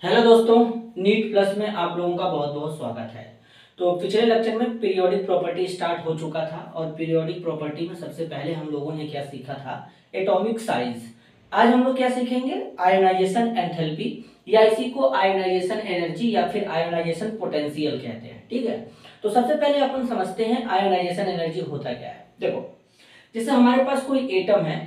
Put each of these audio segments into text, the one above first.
Hello दोस्तों, NEET plus में आप लोगों का बहुत बहुत स्वागत है। तो पिछले लेक्चर में पीरियोडिक प्रॉपर्टी स्टार्ट हो चुका था और पीरियोडिक प्रॉपर्टी में सबसे पहले हम लोगों ने क्या सीखा था, एटॉमिक साइज। आज हम लोग क्या सीखेंगे, आयोनाइजेशन एंथैल्पी या इसी को आयोनाइजेशन एनर्जी या फिर आयोनाइजेशन पोटेंशियल कहते हैं। ठीक है, तो सबसे पहले अपन समझते हैं आयोनाइजेशन एनर्जी होता क्या है। देखो, जैसे हमारे पास कोई एटम है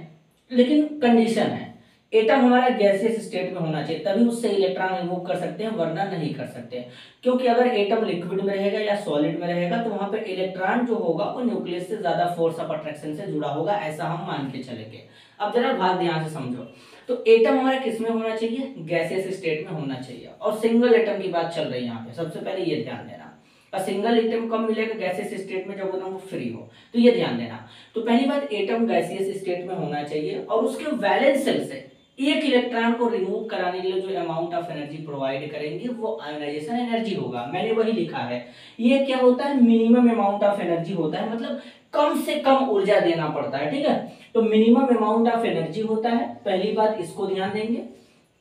लेकिन कंडीशन है, एटम हमारा गैसियस स्टेट में होना चाहिए तभी उससे इलेक्ट्रॉन रिमूव कर सकते हैं, वरना नहीं कर सकते। क्योंकि अगर एटम लिक्विड में रहेगा या सॉलिड में रहेगा तो वहां पे इलेक्ट्रॉन जो होगा वो न्यूक्लियस से ज्यादा फोर्स ऑफ अट्रैक्शन से जुड़ा होगा, ऐसा हम मान के चलेंगे। अब जरा बात ध्यान से समझो, तो एटम हमारा किस में होना चाहिए, गैसियस स्टेट में होना चाहिए। और सिंगल एटम की बात चल रही है यहाँ पे, सबसे पहले ये ध्यान देना। सिंगल एटम कब मिलेगा, गैसियस स्टेट में, जब वो फ्री हो, तो ये ध्यान देना। तो पहली बात, एटम गैसियस स्टेट में होना चाहिए और उसके वैलेंस शेल से एक इलेक्ट्रॉन को रिमूव कराने के लिए जो अमाउंट ऑफ एनर्जी प्रोवाइड करेंगे वो आयोनाइजेशन एनर्जी होगा। मैंने वही लिखा है, ये क्या होता है, मिनिमम अमाउंट ऑफ एनर्जी होता है, मतलब कम से कम ऊर्जा देना पड़ता है। ठीक है, तो मिनिमम अमाउंट ऑफ एनर्जी होता है, पहली बात इसको ध्यान देंगे।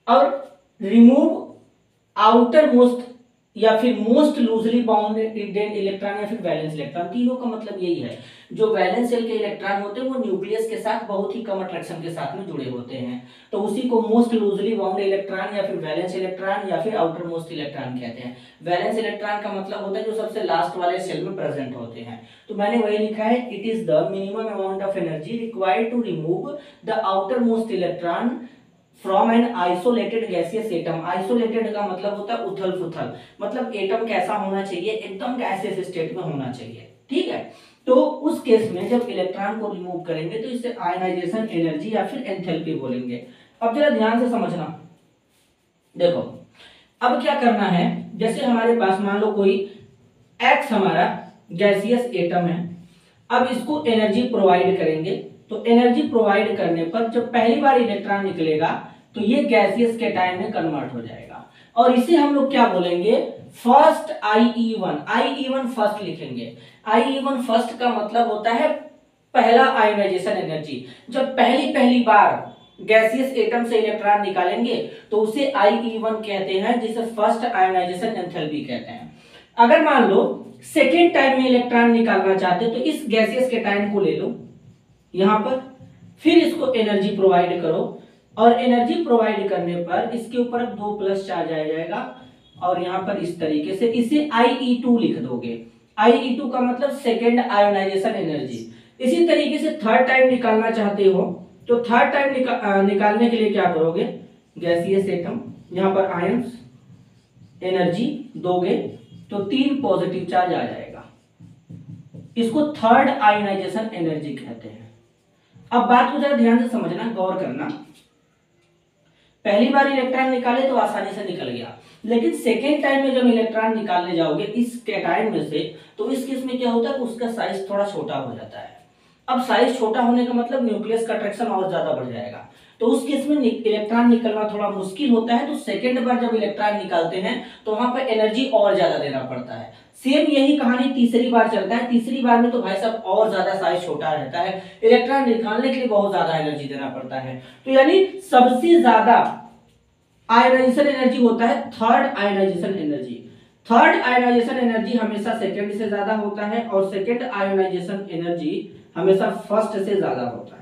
और रिमूव आउटर मोस्ट या फिर मोस्ट लूजली बाउंडेड इलेक्ट्रॉन या फिर वैलेंस इलेक्ट्रॉन, तीनों का मतलब यही है। जो वैलेंस शेल के इलेक्ट्रॉन होते हैं वो न्यूक्लियस के साथ बहुत ही कम अट्रैक्शन के साथ में जुड़े होते हैं, तो उसी को मोस्ट लूजली बाउंड इलेक्ट्रॉन या फिर वैलेंस इलेक्ट्रॉन या फिर आउटर मोस्ट इलेक्ट्रॉन कहते हैं। वैलेंस इलेक्ट्रॉन का मतलब होता है जो सबसे लास्ट वाले शेल में प्रेजेंट होते हैं। तो मैंने वही लिखा है, it is the minimum amount of energy required to remove the outermost electron from an isolated gaseous atom. Isolated का मतलब होता है उथल पुथल, मतलब एटम कैसा होना चाहिए, एकदम गैसियस स्टेट में होना चाहिए। ठीक है, तो उस केस में जब इलेक्ट्रॉन को रिमूव करेंगे तो इसे आयनाइजेशन एनर्जी या फिर एंथैल्पी बोलेंगे। अब जरा ध्यान से समझना, देखो अब क्या करना है, जैसे हमारे पास मान लो कोई एक्स हमारा गैसियस एटम है, अब इसको एनर्जी प्रोवाइड करेंगे। तो एनर्जी प्रोवाइड करने पर जब पहली बार इलेक्ट्रॉन निकलेगा तो ये गैसियस कैटायन में कन्वर्ट हो जाएगा और इसे हम लोग क्या बोलेंगे, फर्स्ट IE1। IE1 फर्स्ट लिखेंगे। IE1 फर्स्ट का मतलब होता है पहला आयोनाइजेशन एनर्जी। जब पहली बार गैसियस एटम से इलेक्ट्रॉन निकालेंगे तो उसे IE1 कहते हैं, जिसे फर्स्ट आयोनाइजेशन एंथैल्पी कहते हैं। अगर मान लो सेकेंड टाइम में इलेक्ट्रॉन निकालना चाहते हो तो इस गैसियस कैटायन को ले लो यहां पर, फिर इसको एनर्जी प्रोवाइड करो और एनर्जी प्रोवाइड करने पर इसके ऊपर 2 प्लस चार्ज आ जाएगा और यहां पर इस तरीके से इसे IE2 लिख दोगे। IE2 का मतलब सेकेंड आयोनाइजेशन एनर्जी। इसी तरीके से थर्ड टाइम निकालना चाहते हो तो थर्ड टाइम निकालने के लिए क्या करोगे, गैसियस एटम, यहां पर आयंस, एनर्जी दोगे तो 3 पॉजिटिव चार्ज आ जाएगा, इसको थर्ड आयोनाइजेशन एनर्जी कहते हैं। अब बात को जरा ध्यान से समझना, गौर करना। पहली बार इलेक्ट्रॉन निकाले तो आसानी से निकल गया, लेकिन सेकेंड टाइम में जब इलेक्ट्रॉन निकालने जाओगे इस कैटायन में से तो इस केस में क्या होता है, उसका साइज थोड़ा छोटा हो जाता है। अब साइज छोटा होने का मतलब न्यूक्लियस का अट्रैक्शन और ज्यादा बढ़ जाएगा, तो उस केस में इलेक्ट्रॉन निकलना थोड़ा मुश्किल होता है। तो सेकेंड बार जब इलेक्ट्रॉन निकालते हैं तो वहां पर एनर्जी और ज्यादा देना पड़ता है। सेम यही कहानी तीसरी बार चलता है। तीसरी बार में तो भाई साहब और ज्यादा साइज छोटा रहता है, इलेक्ट्रॉन निकालने के लिए बहुत ज्यादा एनर्जी देना पड़ता है। तो यानी सबसे ज्यादा आयोनाइजेशन एनर्जी होता है third ionization energy. Third ionization energy हमेशा सेकेंड से ज्यादा होता है और सेकेंड आयोनाइजेशन एनर्जी हमेशा फर्स्ट से ज्यादा होता है।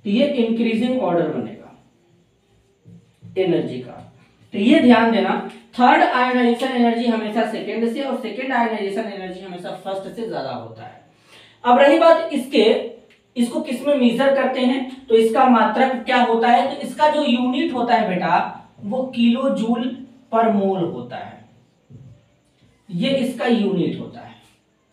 तो ये इंक्रीजिंग ऑर्डर बनेगा एनर्जी का, तो ये ध्यान देना, थर्ड आयोनाइजेशन एनर्जी हमेशा सेकेंड से और सेकेंड आयोनाइजेशन एनर्जी हमेशा फर्स्ट से ज्यादा होता है। अब रही बात इसको किस में मेजर करते हैं, तो इसका मात्रक क्या होता है, तो इसका जो यूनिट होता है बेटा वो किलो जूल पर मोल होता है, ये इसका यूनिट होता है,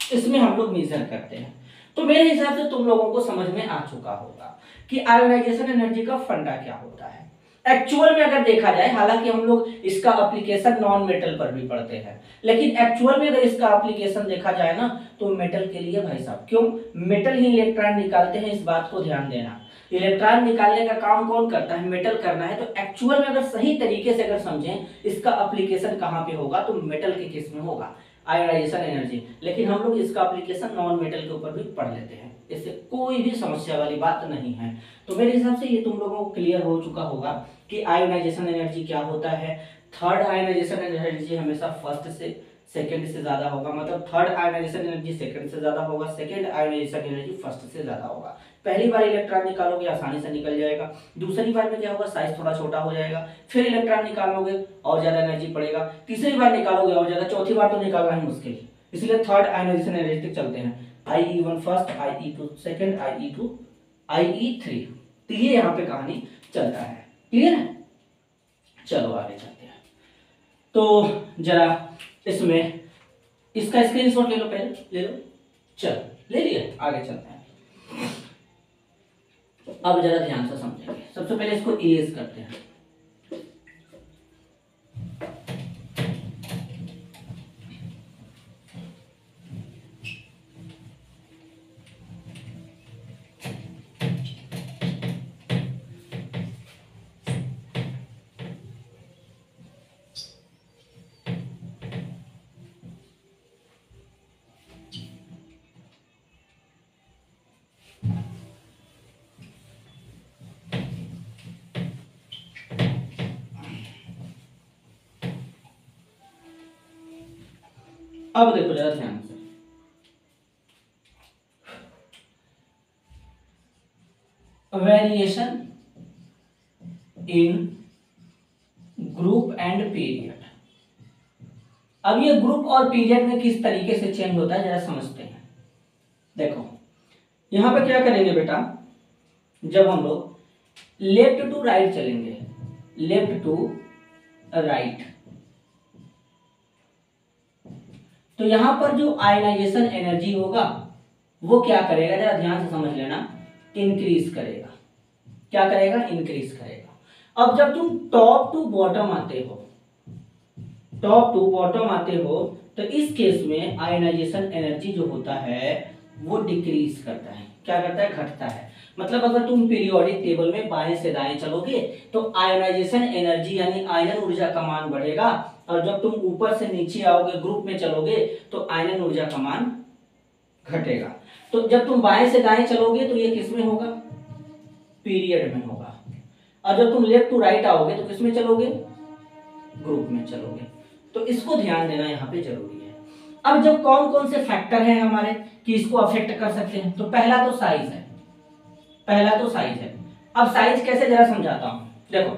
इसमें हम लोग मेजर करते हैं। तो मेरे हिसाब से तुम लोगों को समझ में आ चुका होगा कि आयोनाइजेशन एनर्जी का फंडा क्या होता है। एक्चुअल में अगर देखा जाए, हालांकि हम लोग इसका एप्लीकेशन नॉन मेटल पर भी पढ़ते हैं, लेकिन एक्चुअल में अगर इसका एप्लीकेशन देखा जाए ना तो मेटल के लिए भाई साहब, क्यों, मेटल ही इलेक्ट्रॉन निकालते हैं, इस बात को ध्यान देना। इलेक्ट्रॉन निकालने का काम कौन करता है, मेटल करना है। तो एक्चुअल में अगर सही तरीके से अगर समझें इसका एप्लीकेशन कहां पे होगा तो मेटल के केस में होगा। आयोनाइजेशन एनर्जी, लेकिन हम लोग इसका एप्लीकेशन नॉन मेटल के ऊपर भी पढ़ लेते हैं, इससे कोई भी समस्या वाली बात नहीं है। तो मेरे हिसाब से ये तुम लोगों को क्लियर हो चुका होगा कि आयोनाइजेशन एनर्जी क्या होता है। थर्ड आयोनाइजेशन एनर्जी हमेशा फर्स्ट से सेकंड से ज्यादा होगा, मतलब थर्ड आयोनाइजेशन एनर्जी सेकंड से ज्यादा होगा, सेकंड आयोनाइजेशन एनर्जी फर्स्ट से ज्यादा होगा। पहली बार इलेक्ट्रॉन निकालोगे आसानी से निकल जाएगा, दूसरी बार में क्या होगा, साइज थोड़ा छोटा हो जाएगा, फिर इलेक्ट्रॉन निकालोगे और ज्यादा एनर्जी पड़ेगा, तीसरी बार निकालोगे और ज्यादा, चौथी बार तो निकालना ही मुश्किल, इसलिए थर्ड आयोनाइजेशन एनर्जी तक चलते हैं। IE1 first, IE2 second, IE2 IE3, तो ये यहाँ पे कहानी चलता है। क्लियर है? चलो आगे चलते हैं। तो जरा इसमें इसका स्क्रीनशॉट ले लो, पहले ले लो, चलो ले लिया, आगे चलते हैं। अब जरा ध्यान से समझेंगे, सबसे पहले इसको इरेज करते हैं। अब देखो जरा ध्यान से, variation in group and period. अब ये ग्रुप और पीरियड में किस तरीके से चेंज होता है जरा समझते हैं। देखो यहां पे क्या करेंगे बेटा, जब हम लोग लेफ्ट टू राइट चलेंगे, लेफ्ट टू राइट, तो यहां पर जो आयनाइजेशन एनर्जी होगा वो क्या करेगा, जरा ध्यान से समझ लेना, इंक्रीज करेगा। क्या करेगा? इंक्रीज करेगा। अब जब तुम टॉप टू बॉटम आते हो, टॉप टू बॉटम आते हो, तो इस केस में आयनाइजेशन एनर्जी जो होता है वो डिक्रीज करता है। क्या करता है? घटता है। मतलब अगर तुम पीरियोडिक टेबल में बाएं से दाएं चलोगे तो आयनाइजेशन एनर्जी यानी आयनन ऊर्जा का मान बढ़ेगा, और जब तुम ऊपर से नीचे आओगे ग्रुप में चलोगे तो आयनन ऊर्जा का मान घटेगा। तो जब तुम बाएं से दाएं चलोगे तो ये किस में होगा? पीरियड में होगा। और जब तुम लेफ्ट टू राइट आओगे तो किस में चलोगे? ग्रुप में चलोगे। तो इसको ध्यान देना यहाँ पे जरूरी है। अब जब कौन कौन से फैक्टर हैं हमारे कि इसको अफेक्ट कर सकते हैं, तो पहला तो साइज है, पहला तो साइज है। अब साइज कैसे जरा समझाता हूं। देखो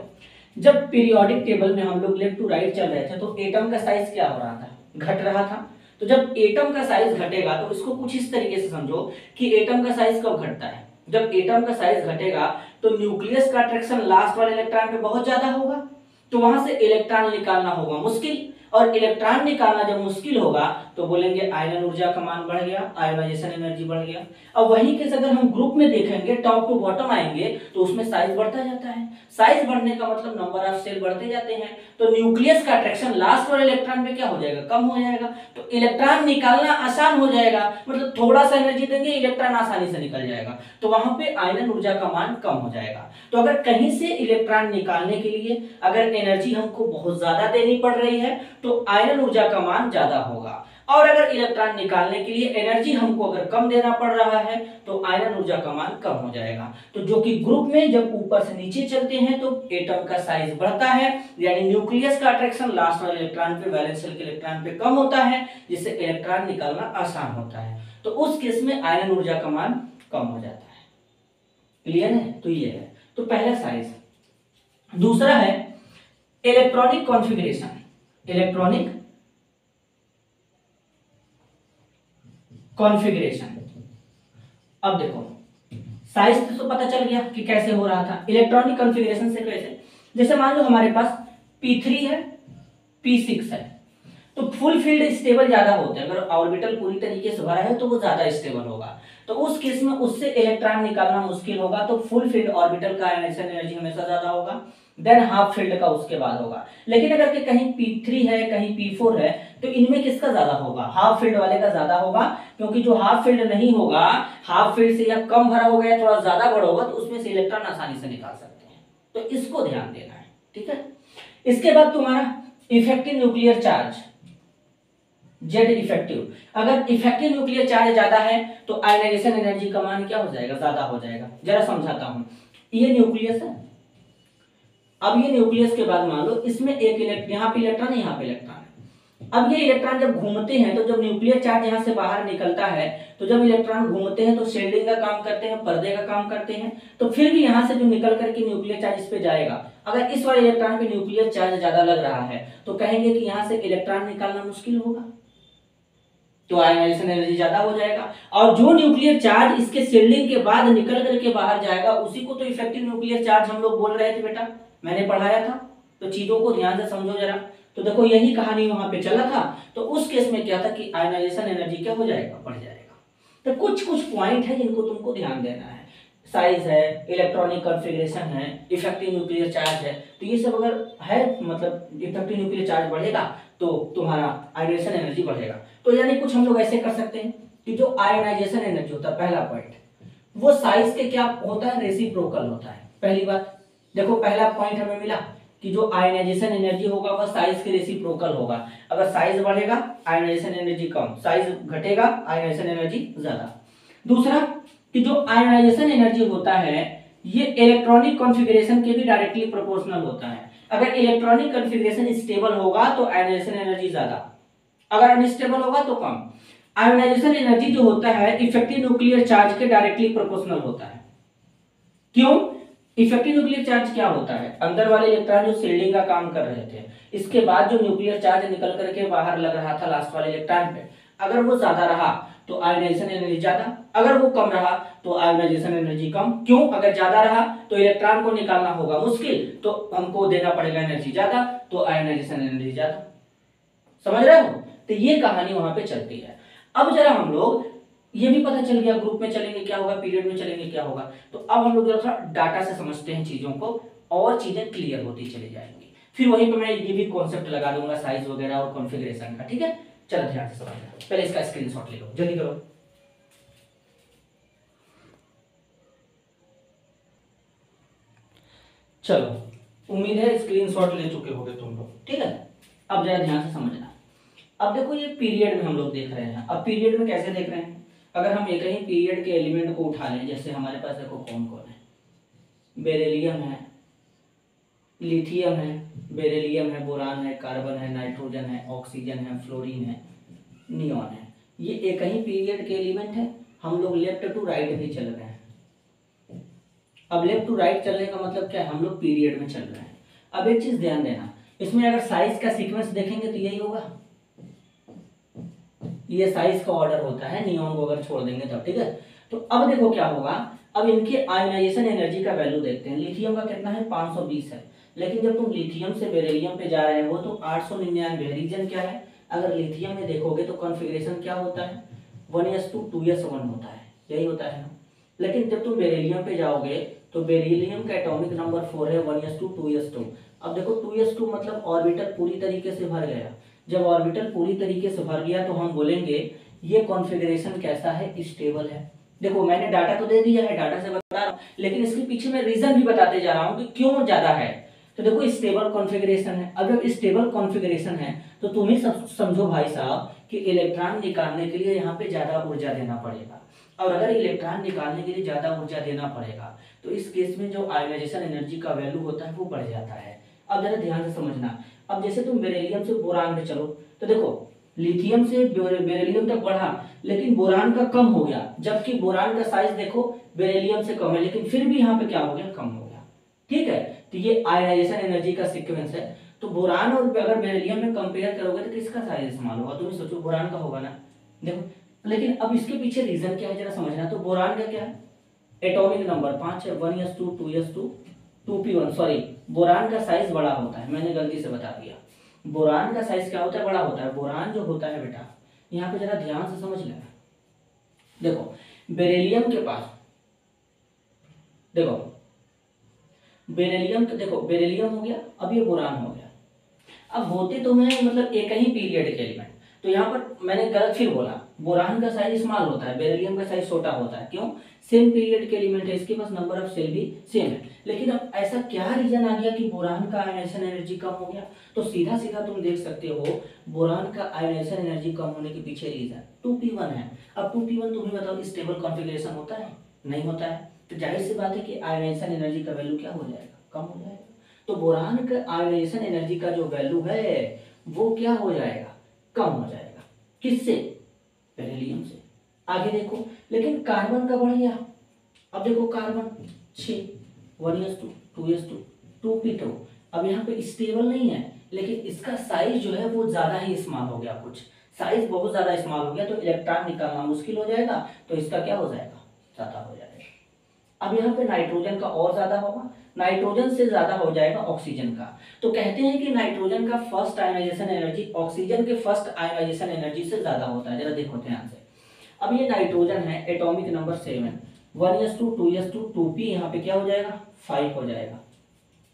जब पीरियोडिक टेबल में हम लोग लेफ्ट टू राइट चल रहे थे तो एटम का साइज क्या हो रहा था? घट रहा था। तो जब एटम का साइज घटेगा तो इसको कुछ इस तरीके से समझो कि एटम का साइज कब घटता है? जब एटम का साइज घटेगा तो न्यूक्लियस का अट्रैक्शन लास्ट वाले इलेक्ट्रॉन पे बहुत ज्यादा होगा, तो वहां से इलेक्ट्रॉन निकालना होगा मुश्किल, और इलेक्ट्रॉन निकालना जब मुश्किल होगा तो बोलेंगे आयनन ऊर्जा का मान बढ़ गया, आयोनाइजेशन एनर्जी बढ़ गया। अब वही केस अगर हम ग्रुप में देखेंगे, टॉप टू बॉटम आएंगे तो उसमें साइज बढ़ता जाता है। साइज बढ़ने का मतलब नंबर ऑफ सेल बढ़ते जाते हैं, तो न्यूक्लियस का अट्रैक्शन लास्ट वाले इलेक्ट्रॉन पे क्या हो जाएगा? कम हो जाएगा। तो इलेक्ट्रॉन निकालना आसान हो जाएगा, मतलब थोड़ा सा एनर्जी देंगे इलेक्ट्रॉन आसानी से निकल जाएगा, तो वहां पे आयनन ऊर्जा का मान कम हो जाएगा। तो अगर कहीं से इलेक्ट्रॉन निकालने के लिए अगर एनर्जी हमको बहुत ज्यादा देनी पड़ रही है तो आयनन ऊर्जा का मान ज्यादा होगा, और अगर इलेक्ट्रॉन निकालने के लिए एनर्जी हमको अगर कम देना पड़ रहा है तो आयनन ऊर्जा का मान कम हो जाएगा। तो जो कि ग्रुप में जब ऊपर से नीचे चलते हैं तो एटम का साइज बढ़ता है, यानी न्यूक्लियस का अट्रैक्शन लास्ट वाले इलेक्ट्रॉन पे, वैलेंस शेल के इलेक्ट्रॉन पे कम होता है, जिससे इलेक्ट्रॉन निकालना आसान होता है। तो उस केस में आयनन ऊर्जा का मान कम हो जाता है। क्लियर है? तो ये है तो पहला साइज। दूसरा है इलेक्ट्रॉनिक कॉन्फ़िगरेशन। Electronic configuration. अब देखो साइज तो पता चल गया कि कैसे हो रहा था। इलेक्ट्रॉनिक कॉन्फ़िगरेशन से कैसे, जैसे मान लो हमारे पास p3 है, p6 है, तो फुल फील्ड स्टेबल ज्यादा होते हैं। अगर ऑर्बिटल पूरी तरीके से भरा है तो वो ज्यादा स्टेबल होगा, तो उस केस में उससे इलेक्ट्रॉन निकालना मुश्किल होगा, तो फुल फील्ड ऑर्बिटल का आयनाइजेशन एनर्जी हमेशा ज्यादा होगा, देन हाफ फील्ड का उसके बाद होगा। लेकिन अगर कि कहीं p3 है कहीं p4 है तो इनमें किसका ज्यादा होगा? हाफ फील्ड वाले का ज्यादा होगा, क्योंकि जो हाफ फील्ड नहीं होगा, हाफ फील्ड से या कम भरा होगा या थोड़ा ज्यादा बड़ा होगा, तो उसमें से इलेक्ट्रॉन आसानी से निकाल सकते हैं। तो इसको ध्यान देना है, ठीक है। इसके बाद तुम्हारा effective nuclear charge. Z effective. अगर इफेक्टिव न्यूक्लियर चार्ज ज्यादा है तो आयनाइजेशन एनर्जी का मान क्या हो जाएगा, ज्यादा हो जाएगा। जरा समझाता हूं, ये न्यूक्लियस है। अब ये न्यूक्लियस के बाद मान लो इसमें एक इलेक्ट्रॉन, यहाँ पे इलेक्ट्रॉन है, यहाँ पे इलेक्ट्रॉन है। अब ये इलेक्ट्रॉन जब घूमते हैं तो जब न्यूक्लियर चार्ज यहाँ से बाहर निकलता है तो जब इलेक्ट्रॉन घूमते हैं तो शील्डिंग का काम करते हैं, पर्दे का काम करते हैं। तो फिर भी यहाँ से जो निकल करके न्यूक्लियर चार्ज इस पे जाएगा, अगर इस वाले इलेक्ट्रॉन पे न्यूक्लियर चार्ज ज्यादा लग रहा है तो कहेंगे कि यहाँ से इलेक्ट्रॉन निकालना मुश्किल होगा, तो आयनाइजेशन एनर्जी ज्यादा हो जाएगा। और जो न्यूक्लियर चार्ज इसके शील्डिंग के बाद निकल करके बाहर जाएगा उसी को तो इफेक्टिव न्यूक्लियर चार्ज हम लोग बोल रहे थे बेटा, मैंने पढ़ाया था। तो चीजों को ध्यान से समझो जरा। तो देखो यही कहानी वहां पे चला था। तो उस केस में क्या था कि आयनाइजेशन एनर्जी क्या हो जाएगा, बढ़ जाएगा। तो कुछ कुछ पॉइंट है जिनको तुमको ध्यान देना है, साइज है, इलेक्ट्रॉनिक कॉन्फ़िगरेशन है, इफेक्टिव न्यूक्लियर चार्ज है। तो ये सब अगर है मतलब इफेक्टिव न्यूक्लियर चार्ज बढ़ेगा तो तुम्हारा आयनाइजेशन एनर्जी बढ़ेगा। तो यानी कुछ हम लोग ऐसे कर सकते हैं कि जो आयनाइजेशन एनर्जी होता है, पहला पॉइंट वो साइज के क्या होता है, रेसिप्रोकल होता है। पहली बात देखो, पहला पॉइंट हमें मिला कि जो आयनाइजेशन एनर्जी होगा वह साइज के रेसिप्रोकल होगा। अगर साइज बढ़ेगा आयनाइजेशन एनर्जी कम, साइज घटेगा आयनाइजेशन एनर्जी ज्यादा। दूसरा कि जो आयनाइजेशन एनर्जी होता है ये इलेक्ट्रॉनिक कॉन्फ़िगरेशन के भी डायरेक्टली प्रोपोर्शनल होता है। अगर इलेक्ट्रॉनिक कॉन्फ़िगरेशन स्टेबल होगा तो आयनाइजेशन एनर्जी ज्यादा, अगर अनस्टेबल होगा तो कम। आयनाइजेशन एनर्जी जो होता है इफेक्टिव न्यूक्लियर चार्ज के डायरेक्टली प्रोपोर्शनल होता है। क्यों? इफेक्टिव न्यूक्लियर चार्ज क्या होता है, अंदर वाले इलेक्ट्रॉन जो शील्डिंग का काम कर रहे थे, इसके बाद जो न्यूक्लियर चार्ज निकल करके बाहर लग रहा था लास्ट वाले इलेक्ट्रॉन पे, अगर वो ज्यादा रहा तो आयनाइजेशन एनर्जी ज्यादा, अगर वो कम रहा तो आयनाइजेशन एनर्जी कम। क्यों? अगर ज्यादा रहा तो इलेक्ट्रॉन को निकालना होगा मुश्किल, तो हमको देना पड़ेगा एनर्जी ज्यादा, तो आयनाइजेशन एनर्जी ज्यादा। समझ रहे हो? तो ये कहानी वहां पे चलती है। अब जरा हम लोग ये भी पता चल गया ग्रुप में चलेंगे क्या होगा, पीरियड में चलेंगे क्या होगा। तो अब हम लोग जरा सा डाटा से समझते हैं चीजों को और चीजें क्लियर होती चली जाएंगी। फिर वहीं पे मैं ये भी कॉन्सेप्ट लगा दूंगा साइज वगैरह और कॉन्फ़िगरेशन का। ठीक है, चलो ध्यान से समझना। पहले इसका स्क्रीनशॉट ले लो, जल्दी करो। चलो उम्मीद है स्क्रीनशॉट ले चुके होगे तुम लोग। ठीक है, अब जरा ध्यान से समझना। अब देखो ये पीरियड में हम लोग देख रहे हैं। अब पीरियड में कैसे देख रहे हैं, अगर हम एक ही पीरियड के एलिमेंट को उठा लें, जैसे हमारे पास देखो कौन कौन है, बेरिलियम है, लिथियम है, बेरिलियम है, बोरान है, कार्बन है, नाइट्रोजन है, ऑक्सीजन है, फ्लोरीन है, नियॉन है। ये एक ही पीरियड के एलिमेंट है। हम लोग लेफ्ट टू राइट भी चल रहे हैं। अब लेफ्ट टू राइट चलने का मतलब क्या है, हम लोग पीरियड में चल रहे हैं। अब एक चीज ध्यान देना, इसमें अगर साइज का सीक्वेंस देखेंगे तो यही होगा, ये साइज का ऑर्डर होता है, नियॉन को अगर छोड़ देंगे तब। ठीक है, तो अब देखो क्या होगा, अब इनके आयनाइजेशन एनर्जी का वैल्यू देखते हैं। लिथियम का कितना है, 520 है। लेकिन जब तुम लिथियम से बेरिलियम पे जा रहे हो तो 899 है। रीजन क्या है, अगर लिथियम में देखोगे तो कॉन्फ़िगरेशन क्या होता है, 1s2 2s1 होता है, यही होता है ना। लेकिन जब तुम बेरिलियम पे जाओगे तो बेरिलियम का एटॉमिक नंबर 4 है, 1s2 2s2। अब देखो 2s2 मतलब ऑर्बिटल पूरी तरीके से भर गया। जब ऑर्बिटल पूरी तरीके से भर गया तो हम बोलेंगे ये कॉन्फ़िगरेशन कैसा है, स्टेबल है। देखो मैंने डाटा तो दे दिया है, डाटा से बता रहा हूं, लेकिन इसके पीछे मैं रीजन भी बताते जा रहा हूं कि क्यों ज्यादा है। तो देखो स्टेबल कॉन्फ़िगरेशन है। अब जब स्टेबल कॉन्फ़िगरेशन है तो तुम ही समझो भाई साहब कि इलेक्ट्रॉन निकालने के लिए यहाँ पे ज्यादा ऊर्जा देना पड़ेगा। और अगर इलेक्ट्रॉन निकालने के लिए ज्यादा ऊर्जा देना पड़ेगा तो इस केस में जो आयोनाइजेशन एनर्जी का वैल्यू होता है वो बढ़ जाता है। अब जरा ध्यान से समझना। अब जैसे तुम बेरिलियम से बोरान पे चलो तो देखो लिथियम से बेरिलियम तक बढ़ा लेकिन बोरान का कम हो गया, जबकि बोरान का साइज देखो बेरिलियम से कम है लेकिन फिर भी यहाँ पे क्या हो गया, कम हो गया। ठीक है, तो ये आयोनाइजेशन एनर्जी का सीक्वेंस है। तो बोरान और अगर बेरिलियम में कंपेयर करोगे तो किसका साइज इस्तेमाल होगा, तुम सोचो बोरान का होगा ना। देखो लेकिन अब इसके पीछे रीजन क्या है जरा समझना। तो बोरान का क्या है, एटॉमिक नंबर 5 है, 1s2 2s2 2p1। Sorry, boron का साइज बड़ा होता है, मैंने गलती से बता दिया। बोरान का साइज क्या होता है, बड़ा होता है। बोरान जो होता है बेटा, यहाँ पे जरा ध्यान से समझ लेना। देखो बेरिलियम के पास, देखो बेरिलियम, देखो बेरिलियम हो गया, अब ये बोरान हो गया। अब होते तो मैं मतलब एक ही पीरियड के एलिमेंट, तो यहाँ पर मैंने गलत फिर बोला, बोरान का साइज स्मॉल होता है, बेरिलियम का साइज छोटा होता है। क्यों? सेम पीरियड के एलिमेंट है, इसके पास नंबर ऑफ सेल भी सेम है। लेकिन अब ऐसा क्या रीजन आ गया कि बोरान का आयनाइजेशन एनर्जी कम हो गया? तो सीधा सीधा तुम देख सकते हो बोरान का आयनाइजेशन एनर्जी कम होने के पीछे रीजन 2p1 है। अब 2p1 तुम्हें बताओ स्टेबल कॉन्फ़िगरेशन होता है? नहीं होता है। तो जाहिर सी बात है कि आयनाइजेशन एनर्जी का वैल्यू क्या हो जाएगा? कम हो जाएगा। तो बोरान का आयनाइजेशन एनर्जी का जो वैल्यू है वो क्या हो जाएगा? कम हो जाएगा। किससे? बेरिलियम से। आगे देखो, लेकिन कार्बन का बढ़ गया। अब देखो कार्बन 6, 1s2, 2s2, 2p2। अब यहाँ पे स्टेबल नहीं है, लेकिन इसका साइज जो है वो ज्यादा ही स्मॉल हो गया। कुछ साइज बहुत ज्यादा स्मॉल हो गया, तो इलेक्ट्रॉन निकालना मुश्किल हो जाएगा। तो इसका क्या हो जाएगा? ज्यादा हो जाएगा। अब यहाँ पे नाइट्रोजन का और ज्यादा होगा, नाइट्रोजन से ज्यादा हो जाएगा ऑक्सीजन का। तो कहते हैं कि नाइट्रोजन का फर्स्ट आयनाइजेशन एनर्जी ऑक्सीजन के फर्स्ट आयनाइजेशन एनर्जी से ज्यादा होता है। जरा देखो ध्यान से। अब ये नाइट्रोजन है, atomic number 7, 1s2, 2s2, 2p यहाँ पे क्या हो जाएगा? 5 हो जाएगा।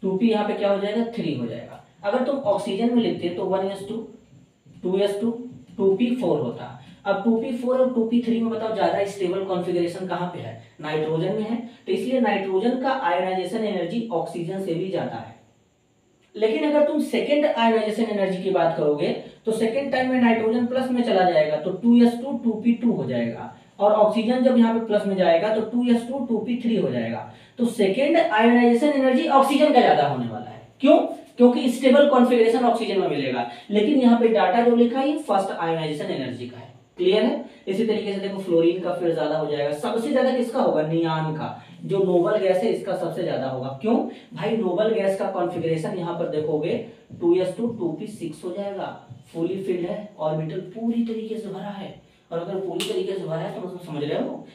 2p यहाँ पे क्या हो जाएगा? 3 हो जाएगा। अगर तुम ऑक्सीजन में लिखते तो 1s2, 2s2, 2p4 होता। अब 2p4 और 2p3 में बताओ ज्यादा स्टेबल कॉन्फ़िगरेशन कहाँ पे है? नाइट्रोजन में है। तो इसलिए नाइट्रोजन का आयनाइजेशन एनर्जी ऑक्सीजन से भी ज्यादा है। लेकिन अगर तुम सेकेंड आयनाइजेशन एनर्जी की बात करोगे तो सेकेंड टाइम में नाइट्रोजन प्लस में चला जाएगा तो 2s2, 2p2 हो जाएगा। और ऑक्सीजन जब यहाँ पे प्लस में जाएगा तो 2s2, 2p3 हो जाएगा। तो सेकेंड आयनाइजेशन एनर्जी ऑक्सीजन का ज्यादा होने वाला है। क्यों? क्योंकि स्टेबल कॉन्फ़िगरेशन ऑक्सीजन में मिलेगा। लेकिन यहाँ पे डाटा जो लिखा है फर्स्ट आयनाइजेशन एनर्जी का है। क्लियर है? इसी तरीके से देखो फ्लोरीन का फिर ज्यादा हो जाएगा। सबसे ज्यादा किसका होगा? नियान का। जो नोबल गैस है इसका सबसे ज्यादा होगा। क्यों भाई? नोबल गैस का कॉन्फ़िगरेशन यहाँ पर देखोगे 2s2, 2p6 हो जाएगा। फुली फिल्ड है, ऑर्बिटल पूरी तरीके से भरा है। और अगर पूरी तरीके से भरा है तो मतलब समझ रहे हो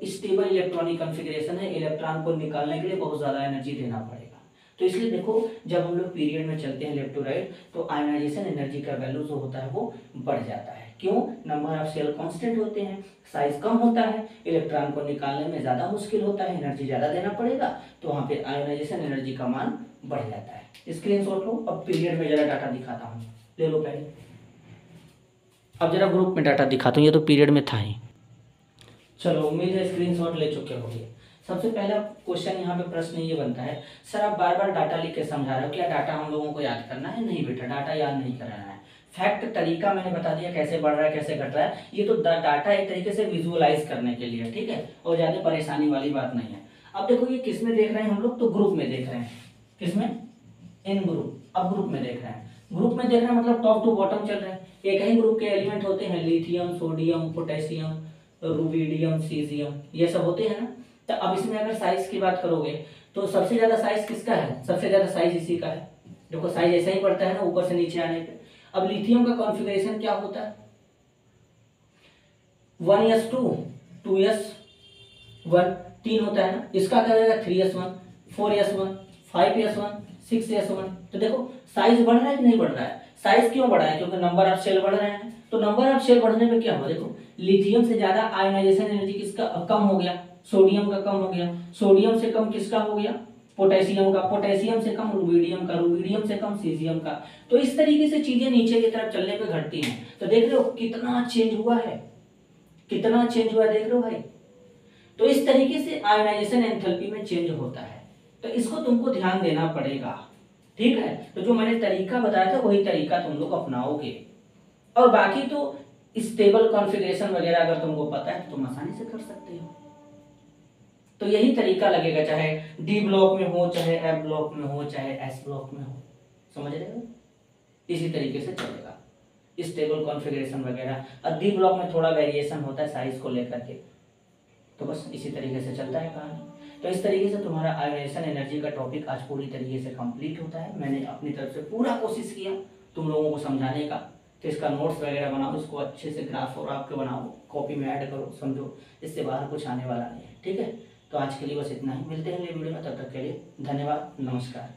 स्टेबल इलेक्ट्रॉनिक कॉन्फ़िगरेशन है। इलेक्ट्रॉन को निकालने के लिए बहुत ज्यादा एनर्जी देना पड़ेगा। तो इसलिए देखो जब हम लोग पीरियड में चलते हैं लेफ्ट टू राइट तो आयनाइजेशन एनर्जी का वैल्यू जो होता है वो बढ़ जाता है। क्यों? नंबर ऑफ सेल कांस्टेंट होते हैं, साइज कम होता है, इलेक्ट्रॉन को निकालने में ज्यादा मुश्किल होता है, एनर्जी ज्यादा देना पड़ेगा। तो वहां पे आयनाइजेशन एनर्जी का मान बढ़ जाता है। स्क्रीनशॉट लो। अब पीरियड में जरा डाटा दिखाता हूँ, ले लो पहले। अब जरा ग्रुप में डाटा दिखाता हूँ, ये तो पीरियड में था ही। चलो उम्मीद है स्क्रीनशॉट ले चुके होंगे। सबसे पहला क्वेश्चन यहाँ पे प्रश्न ये बनता है, सर आप बार बार डाटा लिख के समझा रहे हो, क्या डाटा हम लोगों को याद करना है? नहीं बेटा, डाटा याद नहीं करना है। फैक्ट तरीका मैंने बता दिया कैसे बढ़ रहा है कैसे घट रहा है। ये तो डाटा एक तरीके से विजुअलाइज करने के लिए, ठीक है, और ज्यादा परेशानी वाली बात नहीं है। अब देखो ये किस में देख रहे हैं हम लोग? तो ग्रुप में देख रहे हैं। किसमें? इन ग्रुप। अब ग्रुप में देख रहे हैं। ग्रुप में देख रहे हैं मतलब टॉप टू बॉटम चल रहे हैं। एक ही ग्रुप के एलिमेंट होते हैं, lithium, sodium, potassium, rubidium, caesium, ये सब होते हैं ना। तो अब इसमें अगर साइज की बात करोगे तो सबसे ज्यादा साइज किसका है? सबसे ज्यादा साइज इसी का है। देखो साइज ऐसा ही पड़ता है ना ऊपर से नीचे आने पे। अब लिथियम का कॉन्फ़िगरेशन क्या होता है? 1s2, 2s1, 3 होता है ना। इसका क्या होगा? 3s1, 4s1, 5s1, 6s1। तो देखो साइज बढ़ रहा है कि नहीं बढ़ रहा है? साइज क्यों बढ़ा है? क्योंकि नंबर ऑफ शेल बढ़ रहे हैं। तो नंबर ऑफ शेल बढ़ने पे क्या हुआ? देखो लिथियम से ज्यादा आयनाइजेशन एनर्जी किसका कम हो गया? सोडियम का कम हो गया। सोडियम से कम किसका हो गया? पोटेशियम का। पोटेशियम से कम रुबिडियम का। रुबिडियम से कम सीजियम का। तो इस तरीके से चीजें नीचे की तरफ चलने पे घटती हैं। तो देख रहे हो कितना चेंज हुआ है, कितना चेंज हुआ, देख रहे हो भाई। तो इस तरीके से आयनाइजेशन एंथैल्पी में चेंज होता है। तो इसको तुमको ध्यान देना पड़ेगा, ठीक है। तो जो मैंने तरीका बताया था वही तरीका तुम लोग अपनाओगे। और बाकी तो स्टेबल कॉन्फ़िगरेशन वगैरह अगर तुमको पता है तो तुम आसानी से कर सकते हो। तो यही तरीका लगेगा, चाहे डी ब्लॉक में हो, चाहे एफ ब्लॉक में हो, चाहे एस ब्लॉक में हो। समझ रहे हो? इसी तरीके से चलेगा स्टेबल कॉन्फ़िगरेशन वगैरह। और डी ब्लॉक में थोड़ा वेरिएशन होता है साइज को लेकर के। तो बस इसी तरीके से चलता है कहानी। तो इस तरीके से तुम्हारा आयनाइजेशन एनर्जी का टॉपिक आज पूरी तरीके से कंप्लीट होता है। मैंने अपनी तरफ से पूरा कोशिश किया तुम लोगों को समझाने का। तो इसका नोट्स वगैरह बनाओ, इसको अच्छे से ग्राफ और आपके बनाओ, कॉपी में ऐड करो, समझो। इससे बाहर कुछ आने वाला नहीं है, ठीक है। तो आज के लिए बस इतना ही। मिलते हैं अगले वीडियो में, तब तक के लिए धन्यवाद, नमस्कार।